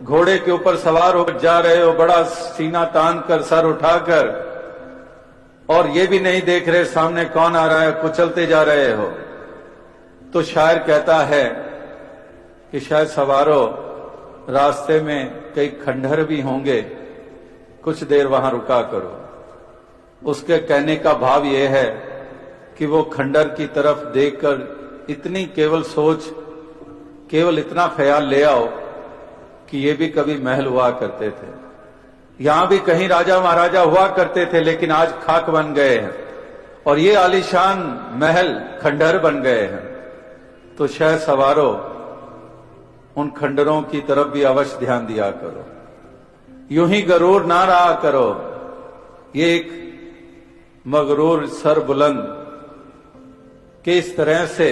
घोड़े के ऊपर सवार होकर जा रहे हो, बड़ा सीना तान कर, सर उठाकर, और ये भी नहीं देख रहे सामने कौन आ रहा है, कुचलते जा रहे हो। तो शायर कहता है कि शायद सवारों, रास्ते में कई खंडहर भी होंगे, कुछ देर वहां रुका करो। उसके कहने का भाव यह है कि वो खंडहर की तरफ देखकर इतनी केवल सोच, केवल इतना ख्याल ले आओ कि ये भी कभी महल हुआ करते थे, यहां भी कहीं राजा महाराजा हुआ करते थे, लेकिन आज खाक बन गए हैं और ये आलीशान महल खंडहर बन गए हैं। तो शायद सवारों, उन खंडरों की तरफ भी अवश्य ध्यान दिया करो, यूं ही गरूर ना रहा करो। ये एक मगरूर सर बुलंद कि इस तरह से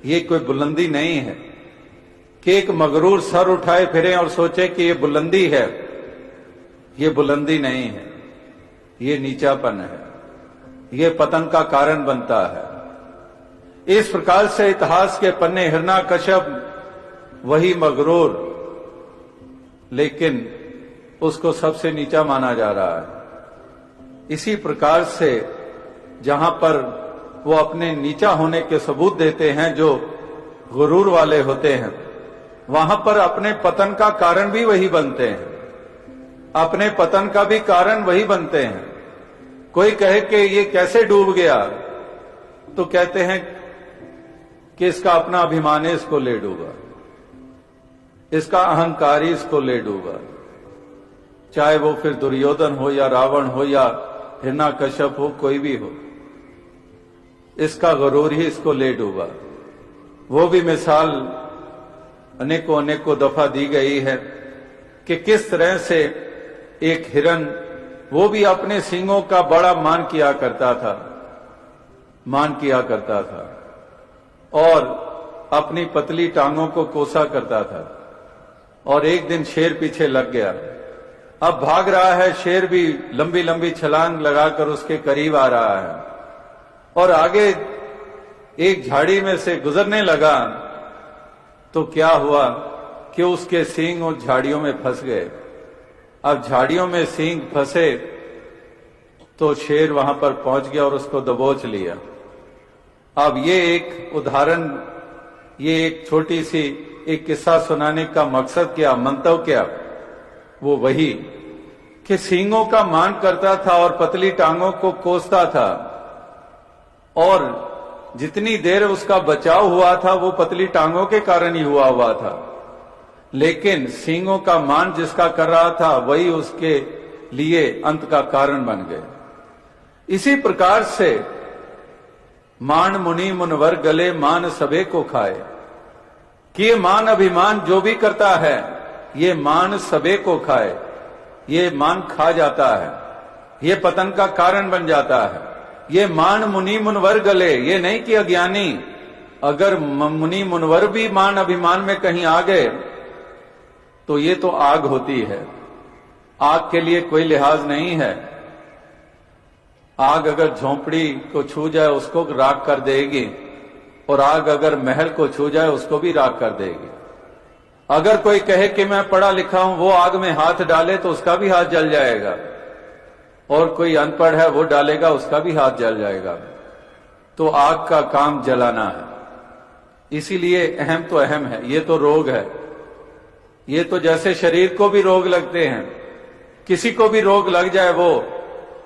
ये कोई बुलंदी नहीं है कि एक मगरूर सर उठाए फिरे और सोचे कि ये बुलंदी है। ये बुलंदी नहीं है, ये नीचापन है, ये पतन का कारण बनता है। इस प्रकार से इतिहास के पन्ने हिरण्यकश्यप वही मगरूर, लेकिन उसको सबसे नीचा माना जा रहा है। इसी प्रकार से जहां पर वो अपने नीचा होने के सबूत देते हैं, जो गुरूर वाले होते हैं, वहां पर अपने पतन का कारण भी वही बनते हैं, अपने पतन का भी कारण वही बनते हैं। कोई कहे कि ये कैसे डूब गया, तो कहते हैं कि इसका अपना अभिमान है, इसको ले डूबा, इसका अहंकारी इसको ले डूबा। चाहे वो फिर दुर्योधन हो या रावण हो या हिरण्यकश्यप हो, कोई भी हो, इसका गरूर ही इसको ले डूबा। वो भी मिसाल अनेकों अनेकों दफा दी गई है कि किस तरह से एक हिरन, वो भी अपने सींगों का बड़ा मान किया करता था और अपनी पतली टांगों को कोसा करता था। और एक दिन शेर पीछे लग गया, अब भाग रहा है, शेर भी लंबी लंबी छलांग लगाकर उसके करीब आ रहा है और आगे एक झाड़ी में से गुजरने लगा। तो क्या हुआ कि उसके सींग उस झाड़ियों में फंस गए। अब झाड़ियों में सींग फंसे तो शेर वहां पर पहुंच गया और उसको दबोच लिया। अब ये एक उदाहरण, ये एक छोटी सी एक किस्सा सुनाने का मकसद क्या, मंतव्य क्या, वो वही कि सींगों का मान करता था और पतली टांगों को कोसता था, और जितनी देर उसका बचाव हुआ था वो पतली टांगों के कारण ही हुआ था, लेकिन सींगों का मान जिसका कर रहा था वही उसके लिए अंत का कारण बन गए। इसी प्रकार से मान मुनि मुनवर गले, मान सबे को खाए, कि ये मान अभिमान जो भी करता है, ये मान सबे को खाए, ये मान खा जाता है, ये पतन का कारण बन जाता है। ये मान मुनि मुनवर गले, ये नहीं कि अज्ञानी, अगर मुनि मुनवर भी मान अभिमान में कहीं आ गए तो ये तो आग होती है, आग के लिए कोई लिहाज नहीं है। आग अगर झोंपड़ी को छू जाए उसको राख कर देगी, और आग अगर महल को छू जाए उसको भी राख कर देगी। अगर कोई कहे कि मैं पढ़ा लिखा हूं, वो आग में हाथ डाले तो उसका भी हाथ जल जाएगा, और कोई अनपढ़ है वो डालेगा, उसका भी हाथ जल जाएगा। तो आग का काम जलाना है। इसीलिए अहम तो अहम है, ये तो रोग है। ये तो जैसे शरीर को भी रोग लगते हैं, किसी को भी रोग लग जाए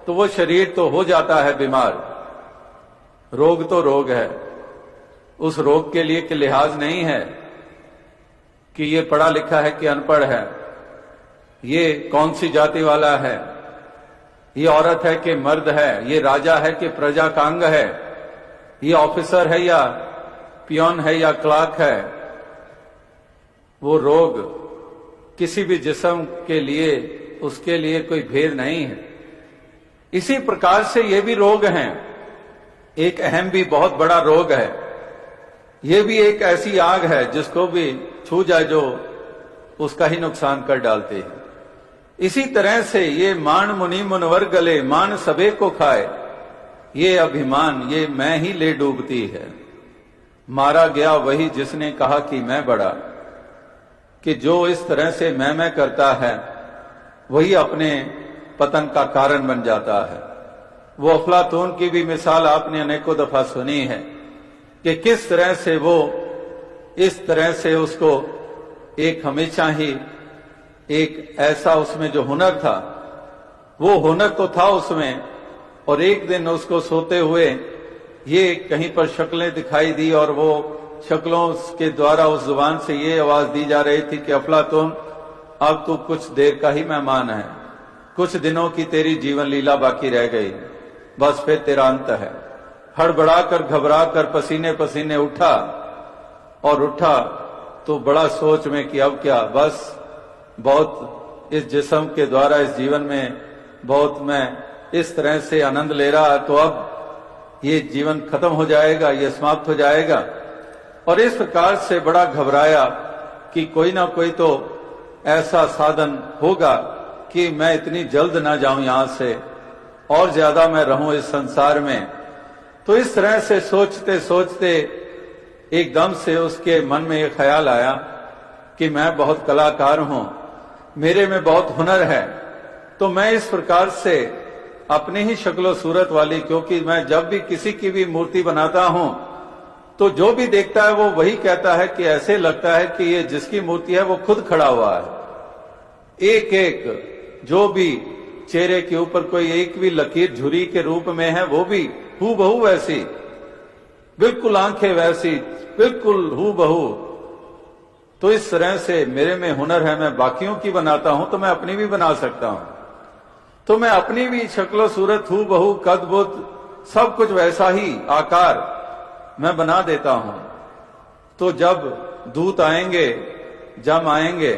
तो वो शरीर तो हो जाता है बीमार। रोग तो रोग है, उस रोग के लिए कि लिहाज नहीं है कि ये पढ़ा लिखा है कि अनपढ़ है, ये कौन सी जाति वाला है, ये औरत है कि मर्द है, ये राजा है कि प्रजा का अंग है, ये ऑफिसर है या पियोन है या क्लर्क है। वो रोग किसी भी जिस्म के लिए, उसके लिए कोई भेद नहीं है। इसी प्रकार से ये भी रोग हैं। एक अहम भी बहुत बड़ा रोग है, ये भी एक ऐसी आग है जिसको भी छू जाए जो उसका ही नुकसान कर डालती है। इसी तरह से ये मान मुनि मुनवर गले, मान सबे को खाए, ये अभिमान, ये मैं ही ले डूबती है। मारा गया वही जिसने कहा कि मैं बड़ा। कि जो इस तरह से मैं करता है वही अपने पतन का कारण बन जाता है। वो अफलातून की भी मिसाल आपने अनेकों दफा सुनी है कि किस तरह से वो इस तरह से उसको एक हमेशा ही एक ऐसा उसमें जो हुनर था, वो हुनर तो था उसमें, और एक दिन उसको सोते हुए ये कहीं पर शक्लें दिखाई दी और वो शक्लों के द्वारा उस जुबान से ये आवाज दी जा रही थी कि अफलातून अब तू कुछ देर का ही मेहमान है, कुछ दिनों की तेरी जीवन लीला बाकी रह गई, बस फिर तेरा अंत है। हड़बड़ाकर घबराकर पसीने पसीने उठा और उठा तो बड़ा सोच में कि अब क्या, बस बहुत इस जिस्म के द्वारा इस जीवन में बहुत मैं इस तरह से आनंद ले रहा, तो अब ये जीवन खत्म हो जाएगा, ये समाप्त हो जाएगा। और इस प्रकार से बड़ा घबराया कि कोई ना कोई तो ऐसा साधन होगा कि मैं इतनी जल्द ना जाऊं यहां से और ज्यादा मैं रहूं इस संसार में। तो इस तरह से सोचते सोचते एकदम से उसके मन में एक ख्याल आया कि मैं बहुत कलाकार हूं, मेरे में बहुत हुनर है, तो मैं इस प्रकार से अपनी ही शक्लो सूरत वाली, क्योंकि मैं जब भी किसी की भी मूर्ति बनाता हूं तो जो भी देखता है वो वही कहता है कि ऐसे लगता है कि ये जिसकी मूर्ति है वो खुद खड़ा हुआ है। एक एक जो भी चेहरे के ऊपर कोई एक भी लकीर झुरी के रूप में है वो भी हूबहू वैसी, बिल्कुल आंखें वैसी, बिल्कुल हूबहू। तो इस तरह से मेरे में हुनर है, मैं बाकियों की बनाता हूं तो मैं अपनी भी बना सकता हूं। तो मैं अपनी भी शक्लो सूरत हूबहू कद बुद्ध सब कुछ वैसा ही आकार मैं बना देता हूं। तो जब दूत आएंगे, जम आएंगे,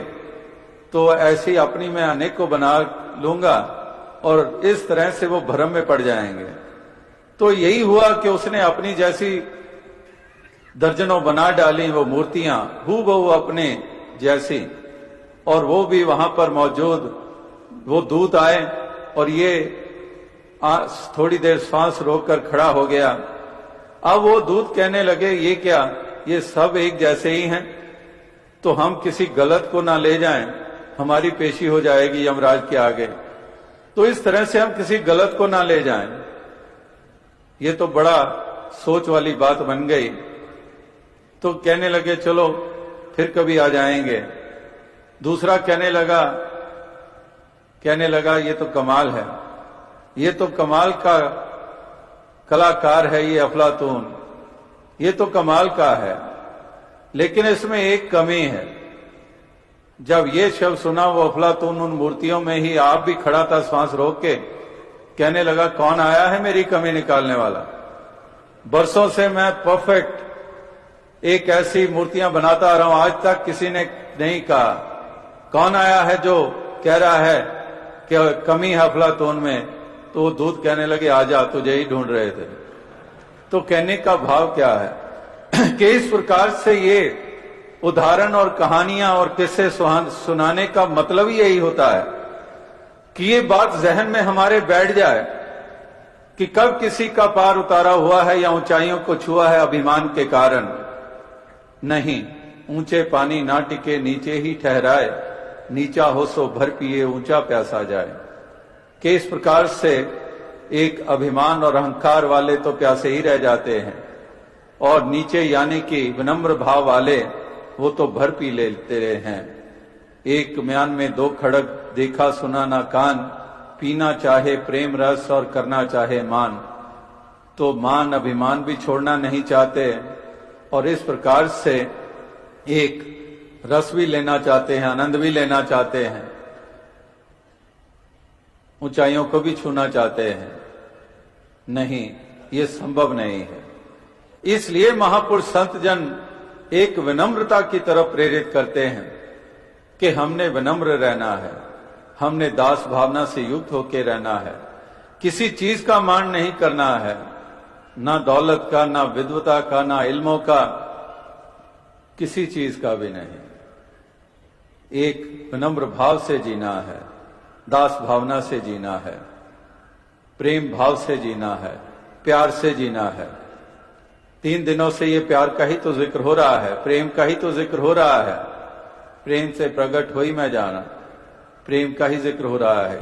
तो ऐसी अपनी मैं अनेक को बना लूंगा और इस तरह से वो भ्रम में पड़ जाएंगे। तो यही हुआ कि उसने अपनी जैसी दर्जनों बना डाली वो मूर्तियां हूबहू अपने जैसी, और वो भी वहां पर मौजूद वो दूत आए और ये थोड़ी देर सांस रोककर खड़ा हो गया। अब वो दूत कहने लगे ये क्या, ये सब एक जैसे ही हैं, तो हम किसी गलत को ना ले जाएं, हमारी पेशी हो जाएगी यमराज के आगे, तो इस तरह से हम किसी गलत को ना ले जाएं। ये तो बड़ा सोच वाली बात बन गई। तो कहने लगे चलो फिर कभी आ जाएंगे। दूसरा कहने लगा ये तो कमाल है, ये तो कमाल का कलाकार है ये अफलातून, ये तो कमाल का है, लेकिन इसमें एक कमी है। जब ये शब्द सुना वो अफलातून उन मूर्तियों में ही आप भी खड़ा था सांस रोक के, कहने लगा कौन आया है मेरी कमी निकालने वाला। बरसों से मैं परफेक्ट एक ऐसी मूर्तियां बनाता आ रहा हूं, आज तक किसी ने नहीं कहा। कौन आया है जो कह रहा है कि कमी है अफलातून में। तो दूत कहने लगे आजा, तुझे ही ढूंढ रहे थे। तो कहने का भाव क्या है कि इस प्रकार से ये उदाहरण और कहानियां और किस्से सुनाने का मतलब ही यही होता है कि ये बात जहन में हमारे बैठ जाए कि कब किसी का पार उतारा हुआ है या ऊंचाइयों को छुआ है अभिमान के कारण। नहीं, ऊंचे पानी ना टिके नीचे ही ठहराए, नीचा हो सो भर पिए ऊंचा प्यासा जाए। कि इस प्रकार से एक अभिमान और अहंकार वाले तो प्यासे ही रह जाते हैं, और नीचे यानी कि विनम्र भाव वाले वो तो भर पी लेते हैं। एक म्यान में दो खड़ग देखा सुना ना कान, पीना चाहे प्रेम रस और करना चाहे मान। तो मान अभिमान भी छोड़ना नहीं चाहते और इस प्रकार से एक रस भी लेना चाहते हैं, आनंद भी लेना चाहते हैं, ऊंचाइयों को भी छूना चाहते हैं। नहीं, ये संभव नहीं है। इसलिए महापुरुष संत जन एक विनम्रता की तरफ प्रेरित करते हैं कि हमने विनम्र रहना है, हमने दास भावना से युक्त होकर रहना है, किसी चीज का मान नहीं करना है, ना दौलत का, ना विद्वता का, ना इल्मों का, किसी चीज का भी नहीं। एक विनम्र भाव से जीना है, दास भावना से जीना है, प्रेम भाव से जीना है, प्यार से जीना है। 3 दिनों से ये प्यार का ही तो जिक्र हो रहा है, प्रेम का ही तो जिक्र हो रहा है। प्रेम से प्रकट हुई मैं जाना, प्रेम का ही जिक्र हो रहा है।